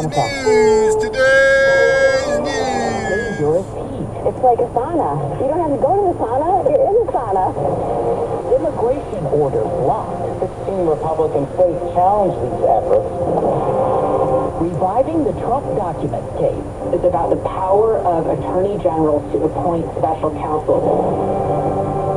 news. Today's news. Dangerous heat. It's like a sauna. You don't have to go to the sauna. You're in the sauna. Immigration order blocked. 16 Republican states challenged these efforts. Reviving the Trump documents case. It's about the power of attorney generals to appoint special counsel.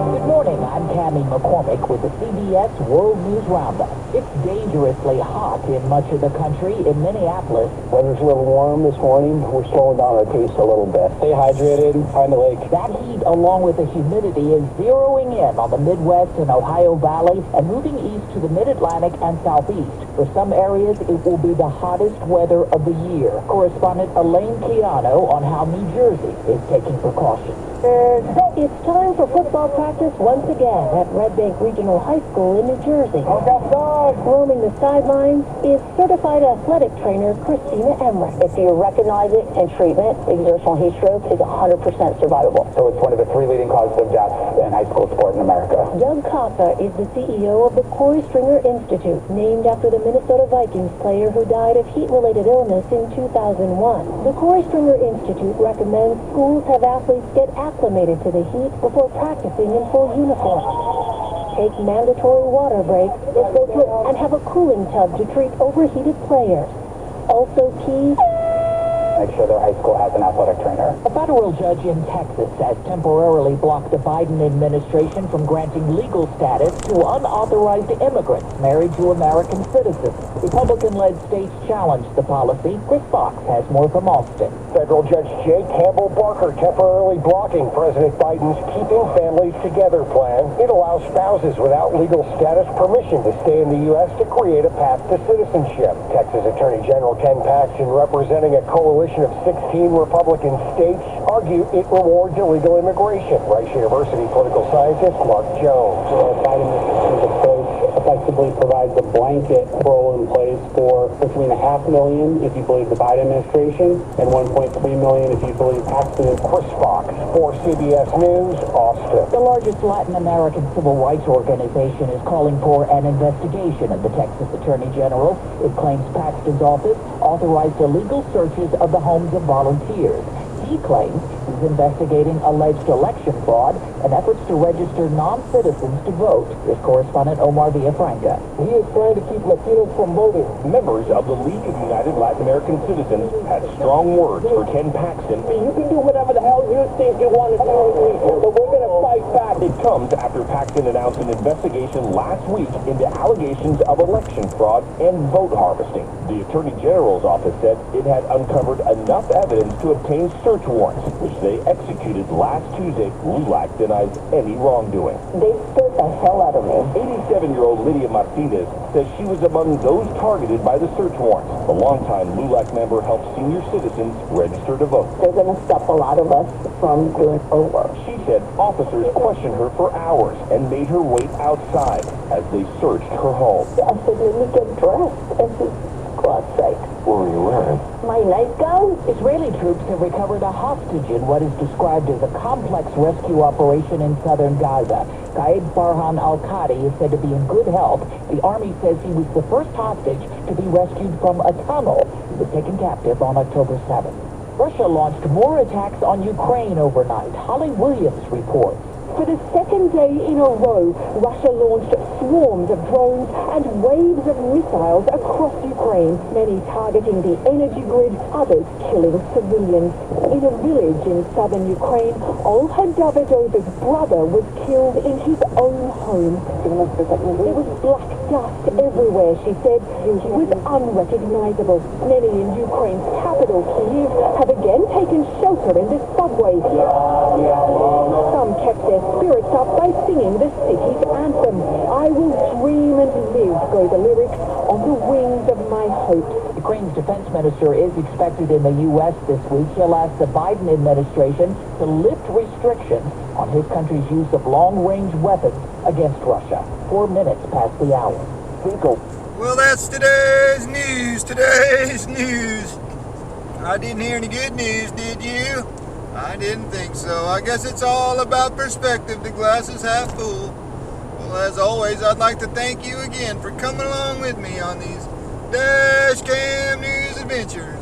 Good morning, I'm Tammy McCormick with the CBS World News Roundup. It's dangerously hot in much of the country. In Minneapolis, weather's a little warm this morning. We're slowing down our pace a little bit. Stay hydrated, find the lake. That heat, along with the humidity, is zeroing in on the Midwest and Ohio Valley and moving east to the Mid-Atlantic and Southeast. For some areas, it will be the hottest weather of the year. Correspondent Elaine Keano on how New Jersey is taking precautions. It's time for football practice once again at Red Bank Regional High School in New Jersey. Roaming the sidelines is certified athletic trainer Christina Emmerich. If you recognize it in treatment, exertional heat stroke is 100% survivable. So it's one of the 3 leading causes of death in high school sport in America. Doug Costa is the CEO of the Corey Stringer Institute, named after the Minnesota Vikings player who died of heat-related illness in 2001. The Corey Stringer Institute recommends schools have athletes get acclimated to the heat before practicing in full uniform. Take mandatory water breaks if they can, and have a cooling tub to treat overheated players. Also key, make sure their high school has an athletic trainer. a federal judge in Texas has temporarily blocked the Biden administration from granting legal status to unauthorized immigrants married to American citizens. Republican-led states challenged the policy. Chris Fox has more from Austin. Federal Judge J. Campbell Barker temporarily blocking President Biden's Keeping Families Together plan. It allows spouses without legal status permission to stay in the U.S. to create a path to citizenship. Texas Attorney General Ken Paxton, representing a coalition of 16 Republican states, argued it rewards illegal immigration. Rice University political scientist Mark Jones. Biden's approach effectively provides a blanket rule in place for between 500,000 if you believe the Biden administration and 1.3 million if you believe Paxton. Chris Fox for CBS News, Austin. The largest Latin American civil rights organization is calling for an investigation of the Texas Attorney General. It claims Paxton's office authorized illegal searches of the homes of volunteers. He claims he's investigating alleged election fraud and efforts to register non-citizens to vote. Here's correspondent Omar Villafranca. He is trying to keep Latinos from voting. Members of the League of United Latin American Citizens had strong words for Ken Paxton. You can do whatever the hell you think you want to do, but we're going to fight back. It comes after Paxton announced an investigation last week into allegations of election fraud and vote harvesting. The Attorney General's office said it had uncovered enough evidence to obtain search warrants, which they executed last Tuesday. LULAC denies any wrongdoing. They scared the hell out of me. 87-year-old Lydia Martinez says she was among those targeted by the search warrants. The longtime LULAC member helped senior citizens register to vote. They're going to stop a lot of us from doing our work. She said officers questioned her for hours and made her wait outside as they searched her home. I said, let me get dressed. And she, God's sake. What were you wearing? My nightgown? Israeli troops have recovered a hostage in what is described as a complex rescue operation in southern Gaza. Qaid Farhan al-Qadi is said to be in good health. The army says he was the first hostage to be rescued from a tunnel. He was taken captive on October 7th. Russia launched more attacks on Ukraine overnight. Holly Williams reports. For the second day in a row, Russia launched swarms of drones and waves of missiles across Ukraine, many targeting the energy grid, others killing civilians. In a village in southern Ukraine, Olha Davidova's brother was killed in his own home. There was black dust everywhere, she said. He was unrecognizable. Many in Ukraine's capital, Kyiv, have again taken shelter in the subway. Some kept their spirits up by singing the city's anthem. I will dream and live, go the lyrics, on the wings of my hopes. Ukraine's defense minister is expected in the U.S. this week. He'll ask the Biden administration to lift restrictions on his country's use of long-range weapons against Russia. 4 minutes past the hour. Well, that's today's news. Today's news. I didn't hear any good news, did you? I didn't think so. I guess it's all about perspective. The glass is half full. Well, as always, I'd like to thank you again for coming along with me on these Dash Cam News adventures.